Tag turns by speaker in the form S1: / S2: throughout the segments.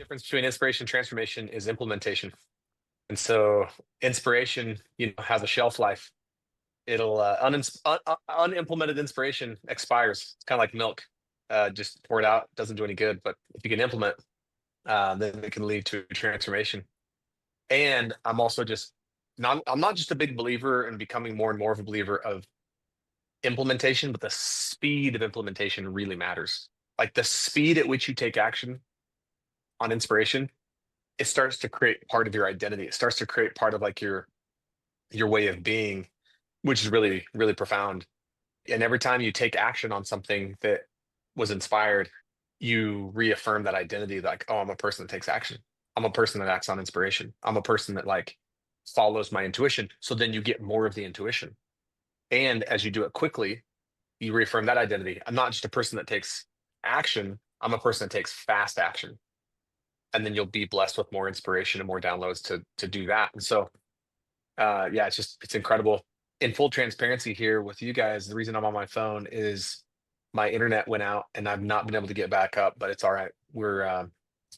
S1: difference between inspiration and transformation is implementation. And so inspiration, has a shelf life. It'll unimplemented inspiration expires. It's kind of like milk, just pour it out, doesn't do any good. But if you can implement, then it can lead to transformation. And I'm not just a big believer in becoming more and more of a believer of implementation, but the speed of implementation really matters. Like the speed at which you take action on inspiration, it starts to create part of your identity. It starts to create part of like your way of being, which is really, really profound. And every time you take action on something that was inspired, you reaffirm that identity, like, oh, I'm a person that takes action. I'm a person that acts on inspiration. I'm a person that like follows my intuition. So then you get more of the intuition. And as you do it quickly, you reaffirm that identity. I'm not just a person that takes action. I'm a person that takes fast action. And then you'll be blessed with more inspiration and more downloads to do that. And so yeah, it's incredible. In full transparency here with you guys, the reason I'm on my phone is my internet went out and I've not been able to get back up, but it's all right. We're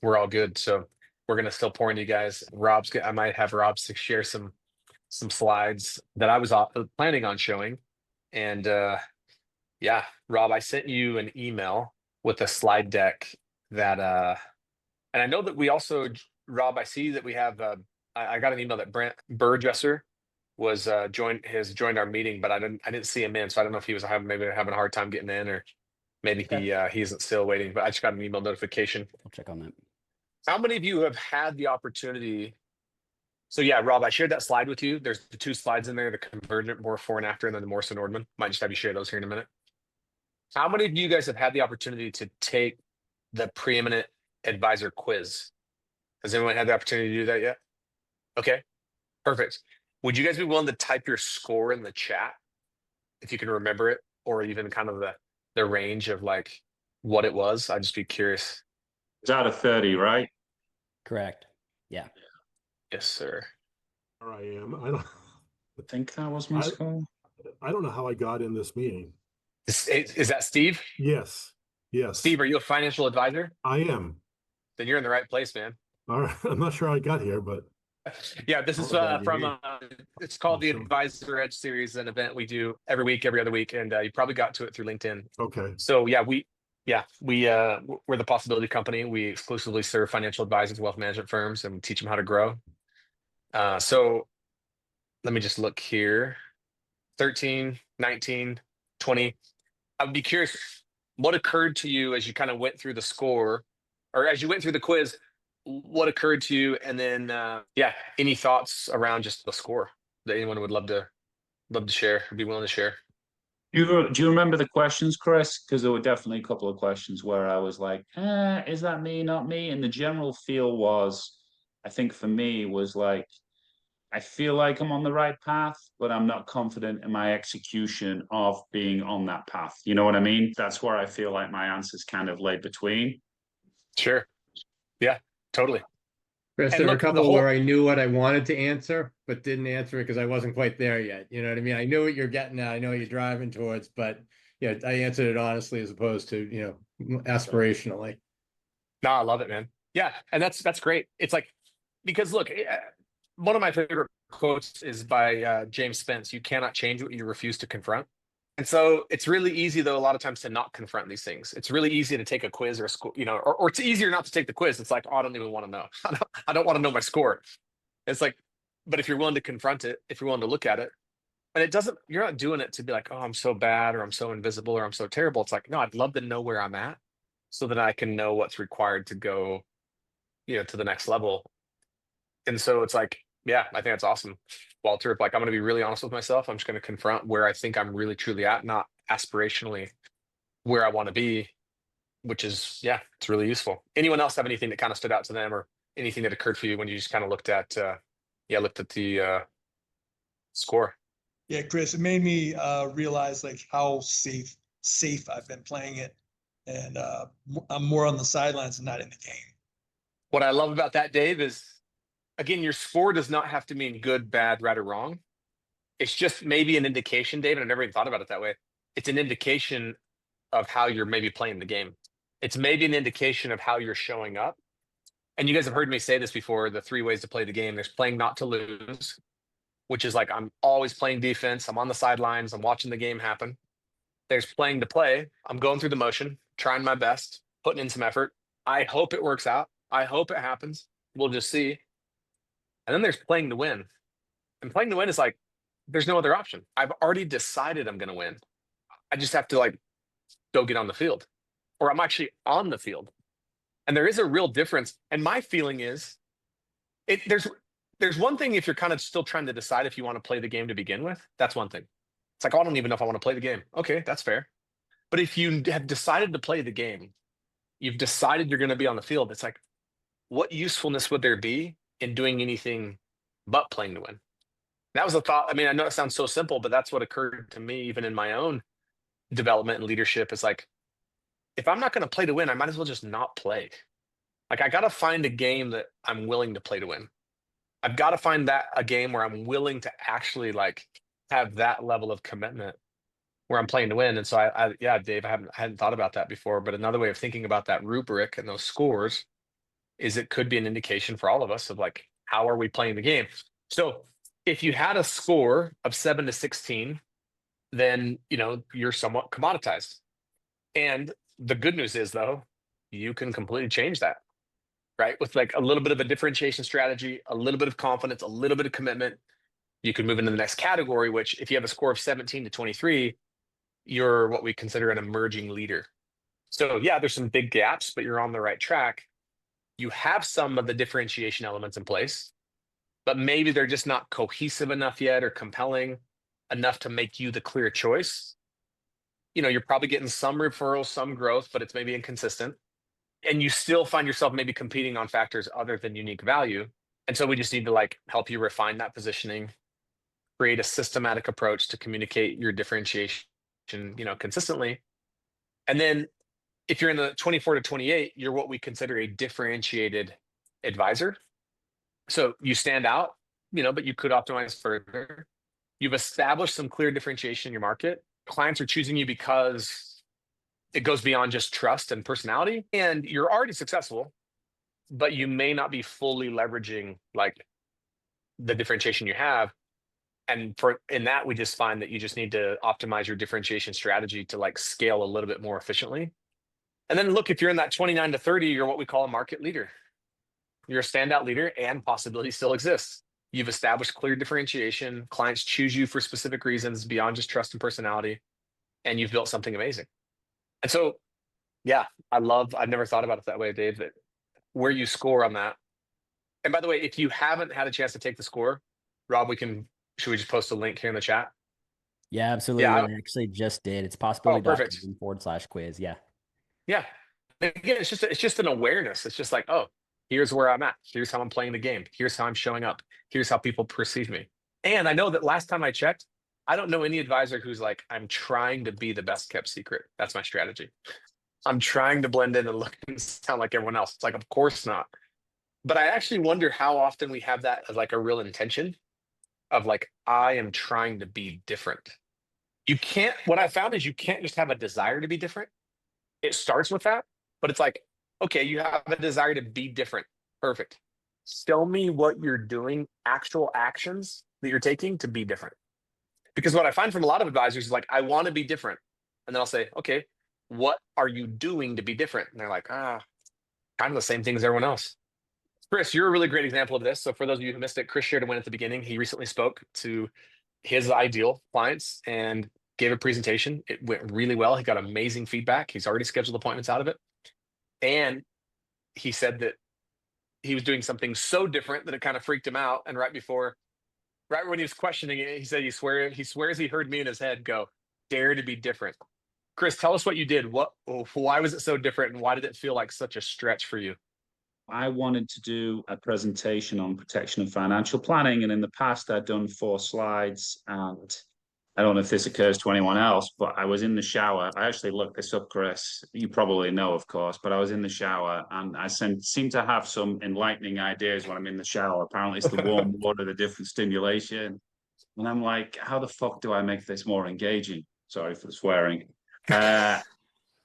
S1: all good. So we're gonna still pour into you guys. I might have Rob to share some slides that I was planning on showing. And yeah, Rob, I sent you an email with a slide deck that and I know that we also, Rob, I see that we have I got an email that Brent Burgesser was has joined our meeting, but I didn't see him in, so I don't know if he was maybe having a hard time getting in, or maybe
S2: Okay.
S1: he isn't still waiting. But I just got an email notification.
S2: I'll check on that.
S1: How many of you have had the opportunity? So yeah, Rob, I shared that slide with you. There's the two slides in there: the Konvergent before and after, and then the Morrison Nordman. Might just have you share those here in a minute. How many of you guys have had the opportunity to take the Preeminent Advisor quiz? Has anyone had the opportunity to do that yet? Okay, perfect. Would you guys be willing to type your score in the chat if you can remember it, or even kind of the range of like what it was? I'd just be curious.
S3: It's out of 30, right?
S2: Correct. Yeah.
S1: Yes, sir.
S4: There I am. I
S3: think that was my score.
S4: don't know how I got in this meeting.
S1: Is that Steve?
S4: Yes.
S1: Steve, are you a financial advisor?
S4: I am.
S1: Then you're in the right place, man.
S4: All right. I'm not sure how I got here, but
S1: yeah, this is from it's called the Advisor Edge series, an event we do every week, every other week, and you probably got to it through LinkedIn.
S4: Okay.
S1: So yeah, we're the Possibility Company. We exclusively serve financial advisors, wealth management firms, and we teach them how to grow. So let me just look here. 13, 19, 20. I would be curious what occurred to you as you kind of went through the score, or as you went through the quiz. What occurred to you, and then yeah, any thoughts around just the score that anyone would love to share, or be willing to share?
S3: Do you remember the questions, Chris? Because there were definitely a couple of questions where I was like, is that me, not me? And the general feel was, I think for me, was like, I feel like I'm on the right path, but I'm not confident in my execution of being on that path. You know what I mean? That's where I feel like my answers kind of lay between.
S1: Sure. Yeah, totally.
S5: Chris, there were a couple where I knew what I wanted to answer, but didn't answer it because I wasn't quite there yet. You know what I mean? I knew what you're getting at. I know what you're driving towards, but yeah, I answered it honestly as opposed to, aspirationally.
S1: No, I love it, man. Yeah, and that's great. It's like, because look, one of my favorite quotes is by James Spence. You cannot change what you refuse to confront. And so it's really easy, though, a lot of times to not confront these things. It's really easy to take a quiz or a school, or it's easier not to take the quiz. It's like, oh, I don't even want to know. I don't want to know my score. It's like, but if you're willing to confront it, if you're willing to look at it, and you're not doing it to be like, oh, I'm so bad, or I'm so invisible, or I'm so terrible. It's like, no, I'd love to know where I'm at so that I can know what's required to go, to the next level. And so it's like, yeah, I think that's awesome, Walter. Like, I'm going to be really honest with myself. I'm just going to confront where I think I'm really truly at, not aspirationally where I want to be, which is, yeah, it's really useful. Anyone else have anything that kind of stood out to them, or anything that occurred for you when you just kind of looked at the score?
S6: Yeah, Chris, it made me realize like how safe I've been playing it, and I'm more on the sidelines and not in the game.
S1: What I love about that, Dave, is, again, your score does not have to mean good, bad, right, or wrong. It's just maybe an indication, Dave, and I never even thought about it that way. It's an indication of how you're maybe playing the game. It's maybe an indication of how you're showing up. And you guys have heard me say this before, the 3 ways to play the game. There's playing not to lose, which is like I'm always playing defense. I'm on the sidelines. I'm watching the game happen. There's playing to play. I'm going through the motion, trying my best, putting in some effort. I hope it works out. I hope it happens. We'll just see. And then there's playing to win. And playing to win is like, there's no other option. I've already decided I'm going to win. I just have to like go get on the field, or I'm actually on the field. And there is a real difference. And my feeling is there's one thing if you're kind of still trying to decide if you want to play the game to begin with. That's one thing. It's like, oh, I don't even know if I want to play the game. Okay, that's fair. But if you have decided to play the game, you've decided you're going to be on the field, it's like, what usefulness would there be in doing anything but playing to win? That was a thought. I mean, I know it sounds so simple, but that's what occurred to me even in my own development and leadership. Is like, if I'm not going to play to win, I might as well just not play. Like, I got to find a game that I'm willing to play to win. I've got to find that a game where I'm willing to actually like have that level of commitment where I'm playing to win. And so yeah, Dave, I hadn't thought about that before, but another way of thinking about that rubric and those scores is it could be an indication for all of us of like, how are we playing the game? So if you had a score of 7 to 16, then, you know, you're somewhat commoditized. And the good news is though, you can completely change that, right? With like a little bit of a differentiation strategy, a little bit of confidence, a little bit of commitment, you can move into the next category, which if you have a score of 17 to 23, you're what we consider an emerging leader. So yeah, there's some big gaps, but you're on the right track. You have some of the differentiation elements in place, but maybe they're just not cohesive enough yet or compelling enough to make you the clear choice. You know, you're probably getting some referrals, some growth, but it's maybe inconsistent. And you still find yourself maybe competing on factors other than unique value. And so we just need to like help you refine that positioning, create a systematic approach to communicate your differentiation, you know, consistently. And then if you're in the 24 to 28, you're what we consider a differentiated advisor. So you stand out, you know, but you could optimize further. You've established some clear differentiation in your market. Clients are choosing you because it goes beyond just trust and personality, and you're already successful, but you may not be fully leveraging like the differentiation you have. And in that, we just find that you just need to optimize your differentiation strategy to like scale a little bit more efficiently. And then look, if you're in that 29 to 30, you're what we call a market leader. You're a standout leader and possibility still exists. You've established clear differentiation. Clients choose you for specific reasons beyond just trust and personality, and you've built something amazing. And so, yeah, I've never thought about it that way, Dave, that where you score on that. And by the way, if you haven't had a chance to take the score, Rob, should we just post a link here in the chat?
S2: Yeah, absolutely.
S1: Yeah,
S2: I actually just did. It's possibility
S1: perfect.
S2: .com/quiz. Yeah.
S1: Yeah. Again, it's just an awareness. It's just like, oh, here's where I'm at. Here's how I'm playing the game. Here's how I'm showing up. Here's how people perceive me. And I know that last time I checked, I don't know any advisor who's like, I'm trying to be the best kept secret. That's my strategy. I'm trying to blend in and look and sound like everyone else. It's like, of course not. But I actually wonder how often we have that as like a real intention of like, I am trying to be different. What I found is you can't just have a desire to be different. It starts with that, but it's like, okay, you have a desire to be different. Perfect. Show me what you're doing, actual actions that you're taking to be different. Because what I find from a lot of advisors is like, I want to be different. And then I'll say, okay, what are you doing to be different? And they're like, kind of the same thing as everyone else. Chris, you're a really great example of this. So for those of you who missed it, Chris shared a win at the beginning. He recently spoke to his ideal clients and gave a presentation. It went really well. He got amazing feedback. He's already scheduled appointments out of it. And he said that he was doing something so different that it kind of freaked him out. And right when he was questioning it, he said he swears he heard me in his head go, dare to be different. Chris, tell us what you did. Why was it so different? And why did it feel like such a stretch for you?
S3: I wanted to do a presentation on protection and financial planning. And in the past, I'd done 4 slides. And I don't know if this occurs to anyone else, but I was in the shower. I actually looked this up, Chris. You probably know, of course, but I was in the shower and I seem to have some enlightening ideas when I'm in the shower. Apparently, it's the warm water, the different stimulation. And I'm like, how the fuck do I make this more engaging? Sorry for the swearing.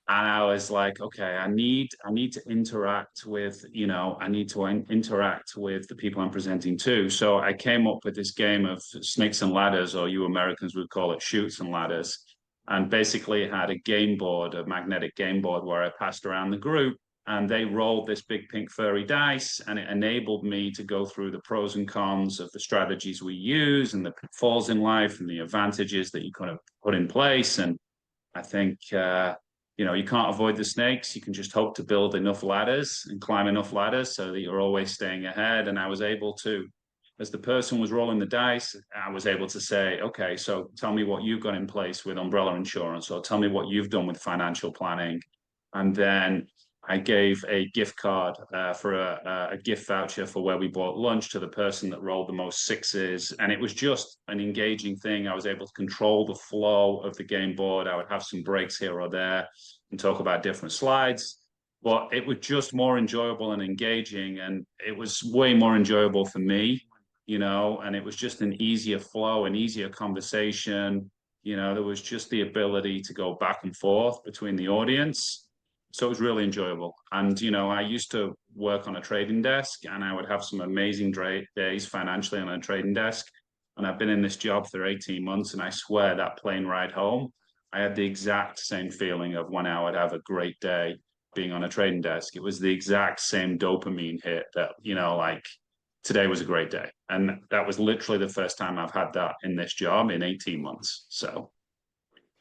S3: And I was like, okay, I need to interact with, interact with the people I'm presenting to. So I came up with this game of snakes and ladders, or you Americans would call it shoots and ladders. And basically it had a game board, a magnetic game board, where I passed around the group, and they rolled this big pink furry dice, and it enabled me to go through the pros and cons of the strategies we use and the pitfalls in life and the advantages that you kind of put in place. And I think, you can't avoid the snakes. You can just hope to build enough ladders and climb enough ladders so that you're always staying ahead. And I was able to, as the person was rolling the dice, I was able to say, okay, so tell me what you've got in place with umbrella insurance, or tell me what you've done with financial planning. And then I gave a gift card for a gift voucher for where we bought lunch to the person that rolled the most sixes. And it was just an engaging thing. I was able to control the flow of the game board. I would have some breaks here or there and talk about different slides. But it was just more enjoyable and engaging. And it was way more enjoyable for me, and it was just an easier flow, an easier conversation. There was just the ability to go back and forth between the audience. So it was really enjoyable. And, I used to work on a trading desk, and I would have some amazing days financially on a trading desk. And I've been in this job for 18 months, and I swear that plane ride home, I had the exact same feeling of when I would have a great day being on a trading desk. It was the exact same dopamine hit that, like today was a great day. And that was literally the first time I've had that in this job in 18 months. So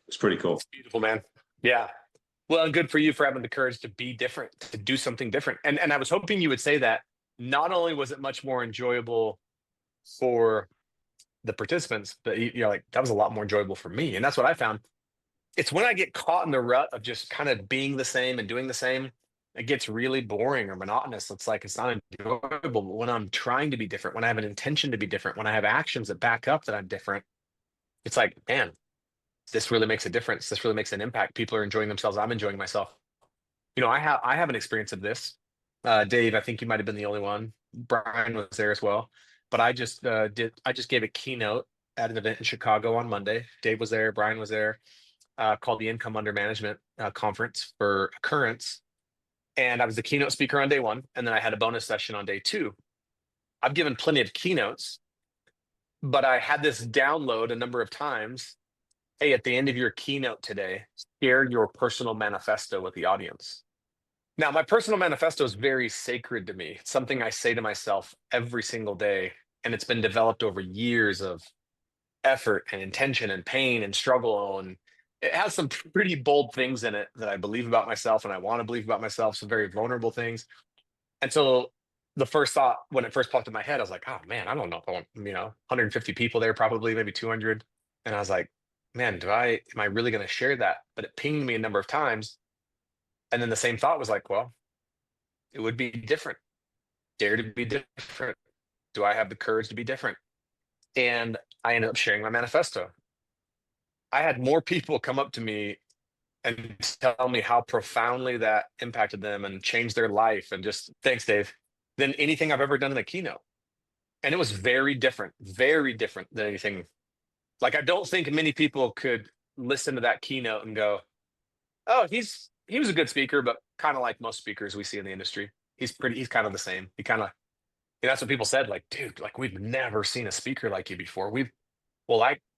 S3: it's pretty cool.
S1: It's beautiful, man. Yeah. Well, and good for you for having the courage to be different, to do something different. And I was hoping you would say that not only was it much more enjoyable for the participants, but you're like, that was a lot more enjoyable for me. And that's what I found. It's when I get caught in the rut of just kind of being the same and doing the same, it gets really boring or monotonous. It's like, it's not enjoyable. But when I'm trying to be different, when I have an intention to be different, when I have actions that back up that I'm different, it's like, man, this really makes a difference. This really makes an impact. People are enjoying themselves. I'm enjoying myself. I have an experience of this. Dave, I think you might have been the only one. Brian was there as well. But I just gave a keynote at an event in Chicago on Monday. Dave was there, Brian was there, called the Income Under Management Conference for Occurrence. And I was the keynote speaker on day one. And then I had a bonus session on day two. I've given plenty of keynotes, but I had this download a number of times. Hey, at the end of your keynote today, share your personal manifesto with the audience. Now, my personal manifesto is very sacred to me. It's something I say to myself every single day, and it's been developed over years of effort and intention and pain and struggle. And it has some pretty bold things in it that I believe about myself and I want to believe about myself, some very vulnerable things. And so the first thought, when it first popped in my head, I was like, oh man, I don't know if I want, 150 people there, probably maybe 200. And I was like, man, am I really going to share that? But it pinged me a number of times. And then the same thought was like, well, it would be different. Dare to be different. Do I have the courage to be different? And I ended up sharing my manifesto. I had more people come up to me and tell me how profoundly that impacted them and changed their life. And just, thanks, Dave, than anything I've ever done in a keynote. And it was very different than anything. Like, I don't think many people could listen to that keynote and go, oh, he was a good speaker, but kind of like most speakers we see in the industry. He's kind of the same. That's what people said. Like, dude, like, we've never seen a speaker like you before.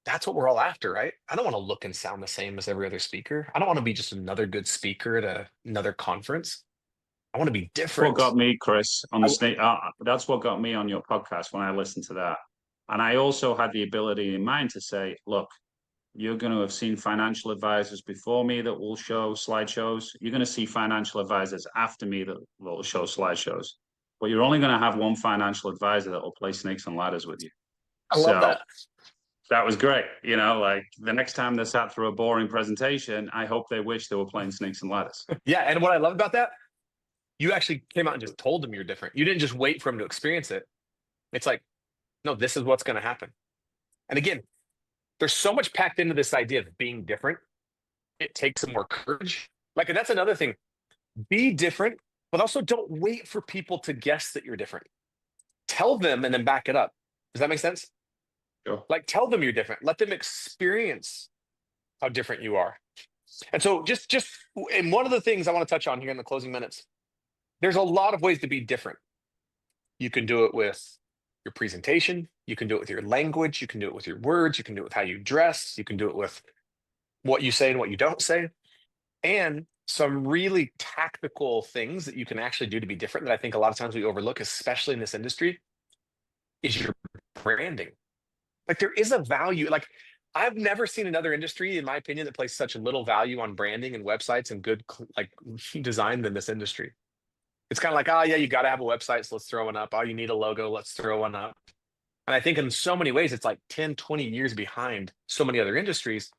S1: That's what we're all after, right? I don't want to look and sound the same as every other speaker. I don't want to be just another good speaker at another conference. I want to be different.
S3: What got me, Chris, on the stage? That's what got me on your podcast when I listened to that. And I also had the ability in mind to say, look, you're going to have seen financial advisors before me that will show slideshows. You're going to see financial advisors after me that will show slideshows. But you're only going to have one financial advisor that will play snakes and ladders with you.
S1: I love that.
S3: That was great. Like the next time they sat through a boring presentation, I hope they wish they were playing snakes and ladders.
S1: Yeah. And what I love about that, you actually came out and just told them you're different. You didn't just wait for them to experience it. It's like, no, this is what's going to happen. And again, there's so much packed into this idea of being different. It takes some more courage. Like, and that's another thing. Be different, but also don't wait for people to guess that you're different. Tell them and then back it up. Does that make sense?
S3: Sure.
S1: Like, tell them you're different. Let them experience how different you are. And so and one of the things I want to touch on here in the closing minutes, there's a lot of ways to be different. You can do it with your presentation. You can do it with your language. You can do it with your words. You can do it with how you dress. You can do it with what you say and what you don't say. And some really tactical things that you can actually do to be different that I think a lot of times we overlook, especially in this industry, is your branding. Like there is a value. Like I've never seen another industry, in my opinion, that places such little value on branding and websites and good like design than this industry. It's kind of like, oh yeah, you got to have a website, so let's throw one up. Oh, you need a logo, let's throw one up. And I think in so many ways, it's like 10, 20 years behind so many other industries.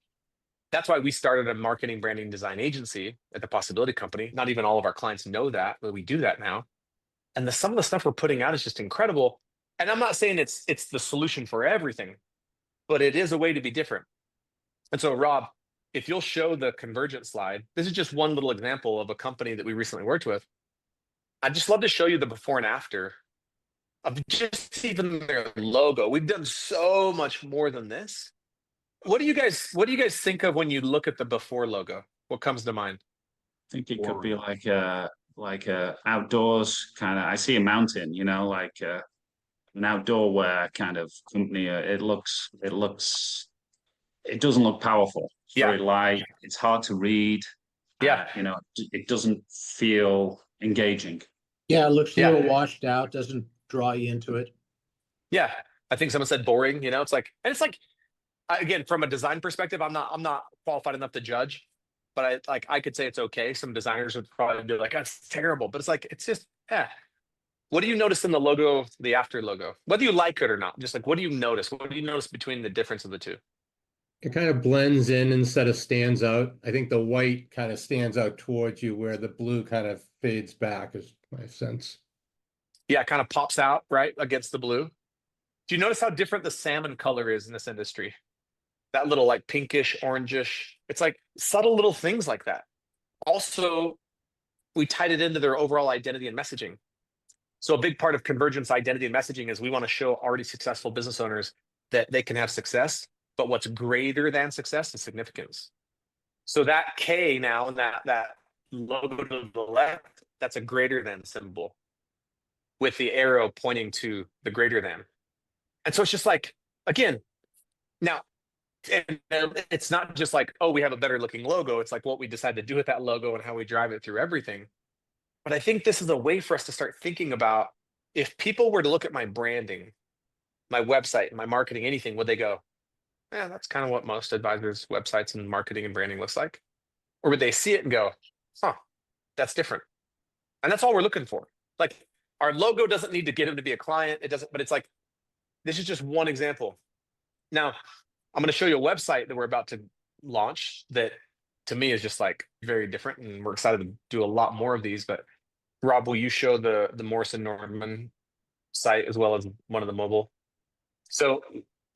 S1: That's why we started a marketing, branding, design agency at the Possibility Company. Not even all of our clients know that, but we do that now. And some of the stuff we're putting out is just incredible. And I'm not saying it's the solution for everything, but it is a way to be different. And so, Rob, if you'll show the Konvergent slide, this is just one little example of a company that we recently worked with. I'd just love to show you the before and after of just even their logo. We've done so much more than this. What do you guys think of when you look at the before logo? What comes to mind?
S3: I think it could be like a outdoors kind of. I see a mountain, you know, like an outdoor wear kind of company. It doesn't look powerful. It's very light. It's hard to read.
S1: Yeah.
S3: You know, it doesn't feel engaging.
S7: Yeah, it looks a little washed out, doesn't draw you into it.
S1: Yeah. I think someone said boring, you know, it's like, again, from a design perspective, I'm not qualified enough to judge, but I could say it's okay. Some designers would probably be like, that's terrible, but it's just, What do you notice in the logo, the after logo? Whether you like it or not, just like, what do you notice? What do you notice between the difference of the two?
S5: It kind of blends in instead of stands out. I think the white kind of stands out towards you where the blue kind of fades back is my sense.
S1: Yeah, it kind of pops out, right, against the blue. Do you notice how different the salmon color is in this industry? That little like pinkish, orangish. It's like subtle little things like that. Also, we tied it into their overall identity and messaging. So a big part of Konvergent's identity and messaging is we want to show already successful business owners that they can have success, but what's greater than success is significance. So that K now, and that logo to the left, that's a greater than symbol with the arrow pointing to the greater than. And so it's just like, again, now, and it's not just like, oh, we have a better looking logo. It's like what we decide to do with that logo and how we drive it through everything. But I think this is a way for us to start thinking about, if people were to look at my branding, my website, my marketing, anything, would they go, that's kind of what most advisors' websites and marketing and branding looks like? Or would they see it and go, that's different? And that's all we're looking for. Like, our logo doesn't need to get them to be a client. It doesn't, but it's like, this is just one example. Now, I'm going to show you a website that we're about to launch that to me is just like very different. And we're excited to do a lot more of these. But Rob, will you show the Morrison Nordman site as well as one of the mobile? So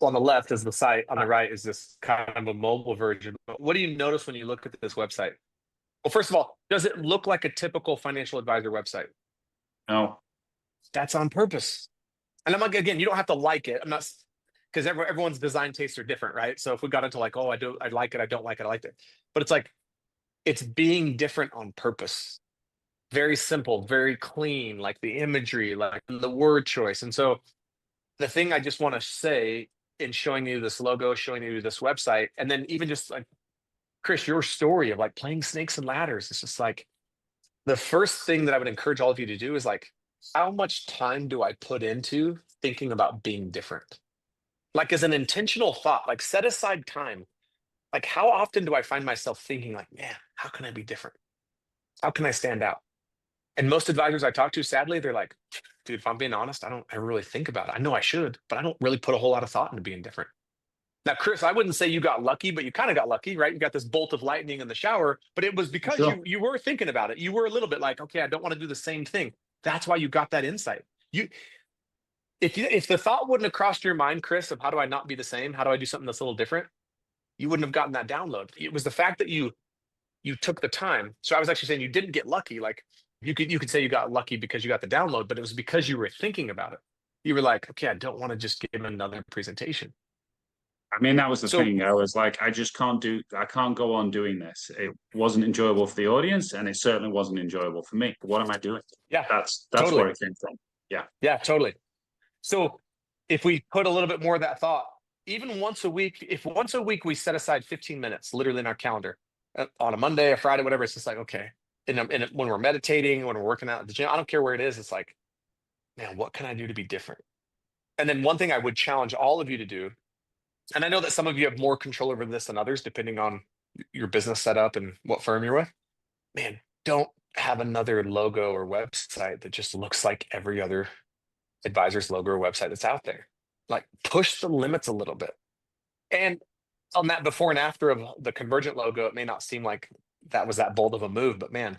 S1: on the left is the site, on the right is this kind of a mobile version. But what do you notice when you look at this website? Well, first of all, does it look like a typical financial advisor website?
S3: No.
S1: That's on purpose. And I'm like, again, you don't have to like it. I'm not, because everyone's design tastes are different, right? So if we got into like, oh, I like it, I don't like it, I liked it. But it's like, it's being different on purpose. Very simple, very clean, like the imagery, like the word choice. And so the thing I just want to say in showing you this logo, showing you this website, and then even just like, Chris, your story of like playing snakes and ladders, it's just like, the first thing that I would encourage all of you to do is like, how much time do I put into thinking about being different? Like as an intentional thought, like set aside time. Like how often do I find myself thinking like, man, how can I be different? How can I stand out? And most advisors I talk to, sadly, they're like, dude, if I'm being honest, I don't ever really think about it. I know I should, but I don't really put a whole lot of thought into being different. Now, Chris, I wouldn't say you got lucky, but you kind of got lucky, right? You got this bolt of lightning in the shower, but it was because you were thinking about it. You were a little bit like, okay, I don't want to do the same thing. That's why you got that insight. If the thought wouldn't have crossed your mind, Chris, of how do I not be the same? How do I do something that's a little different? You wouldn't have gotten that download. It was the fact that you took the time. So I was actually saying you didn't get lucky. Like you could say you got lucky because you got the download, but it was because you were thinking about it. You were like, okay, I don't want to just give another presentation.
S3: I mean, that was the
S1: So-
S3: thing. I was like, I can't go on doing this. It wasn't enjoyable for the audience, and it certainly wasn't enjoyable for me. What am I doing?
S1: Yeah,
S3: That's
S1: totally.
S3: where it came from.
S1: Yeah, totally. So if we put a little bit more of that thought, even once a week, if once a week we set aside 15 minutes literally in our calendar on a Monday, a Friday, whatever, it's just like, okay. And when we're meditating, when we're working out at the gym, I don't care where it is. It's like, man, what can I do to be different? And then one thing I would challenge all of you to do, and I know that some of you have more control over this than others, depending on your business setup and what firm you're with. Man, don't have another logo or website that just looks like every other advisor's logo or website that's out there. Like, push the limits a little bit. And on that before and after of the Konvergent logo, it may not seem like that was that bold of a move, but man,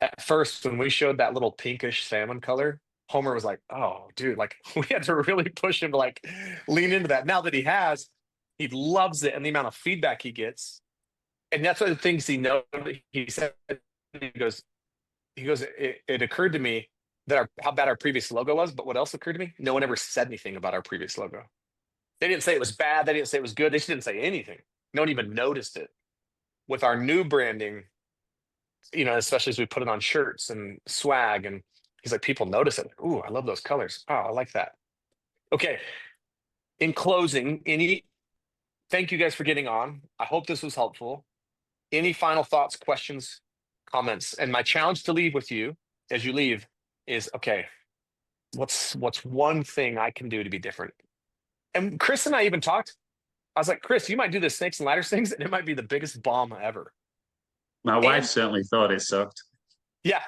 S1: at first when we showed that little pinkish salmon color, Homer was like, oh dude, like we had to really push him to like lean into that. Now that he loves it, and the amount of feedback he gets. And that's one of the things he said, he goes, it occurred to me that how bad our previous logo was, but what else occurred to me? No one ever said anything about our previous logo. They didn't say it was bad. They didn't say it was good. They just didn't say anything. No one even noticed it. With our new branding, especially as we put it on shirts and swag, and he's like, people notice it. Ooh, I love those colors. Oh, I like that. Okay. In closing, thank you guys for getting on. I hope this was helpful. Any final thoughts, questions, comments? And my challenge to leave with you as you leave is, okay, what's one thing I can do to be different? And Chris and I even talked. I was like, Chris, you might do the snakes and ladders things, and it might be the biggest bomb ever.
S3: My wife certainly thought it sucked.
S1: Yeah.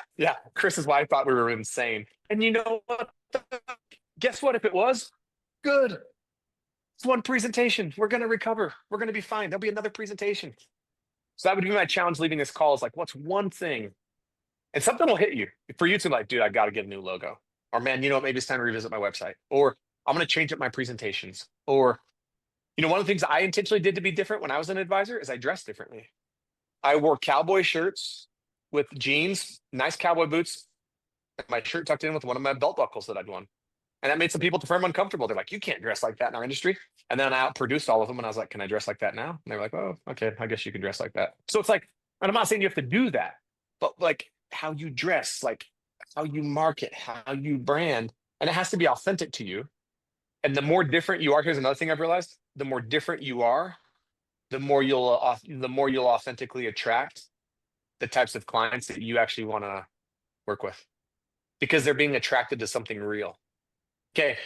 S1: Chris's wife thought we were insane. And you know what? Guess what? If it was, good. It's one presentation. We're going to recover. We're going to be fine. There'll be another presentation. So that would be my challenge leaving this call, is like, what's one thing? And something will hit you for you to like, dude, I got to get a new logo. Or man, maybe it's time to revisit my website. Or I'm going to change up my presentations. Or, one of the things I intentionally did to be different when I was an advisor is I dressed differently. I wore cowboy shirts with jeans, nice cowboy boots, and my shirt tucked in with one of my belt buckles that I'd won. And that made some people at the firm uncomfortable. They're like, you can't dress like that in our industry. And then I outproduced all of them. And I was like, can I dress like that now? And they were like, oh, okay, I guess you can dress like that. So it's like, and I'm not saying you have to do that, but like how you dress, like how you market, how you brand, and it has to be authentic to you. And the more different you are, here's another thing I've realized, the more different you are, the more you'll authentically attract the types of clients that you actually want to work with, because they're being attracted to something real. Okay.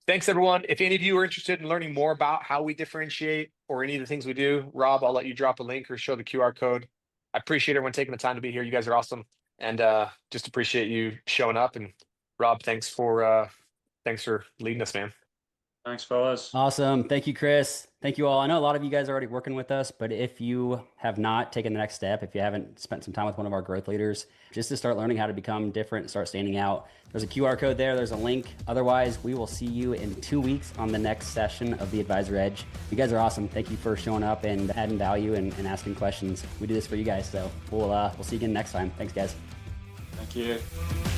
S1: Thanks, everyone. If any of you are interested in learning more about how we differentiate or any of the things we do, Rob, I'll let you drop a link or show the QR code. I appreciate everyone taking the time to be here. You guys are awesome. And just appreciate you showing up. And Rob, thanks for leading us, man.
S3: Thanks, fellas.
S2: Awesome. Thank you, Chris. Thank you all. I know a lot of you guys are already working with us, but if you have not taken the next step, if you haven't spent some time with one of our growth leaders, just to start learning how to become different, start standing out, there's a QR code there. There's a link. Otherwise, we will see you in 2 weeks on the next session of the Advisor Edge. You guys are awesome. Thank you for showing up and adding value and asking questions. We do this for you guys. So we'll see you again next time. Thanks, guys.
S3: Thank you.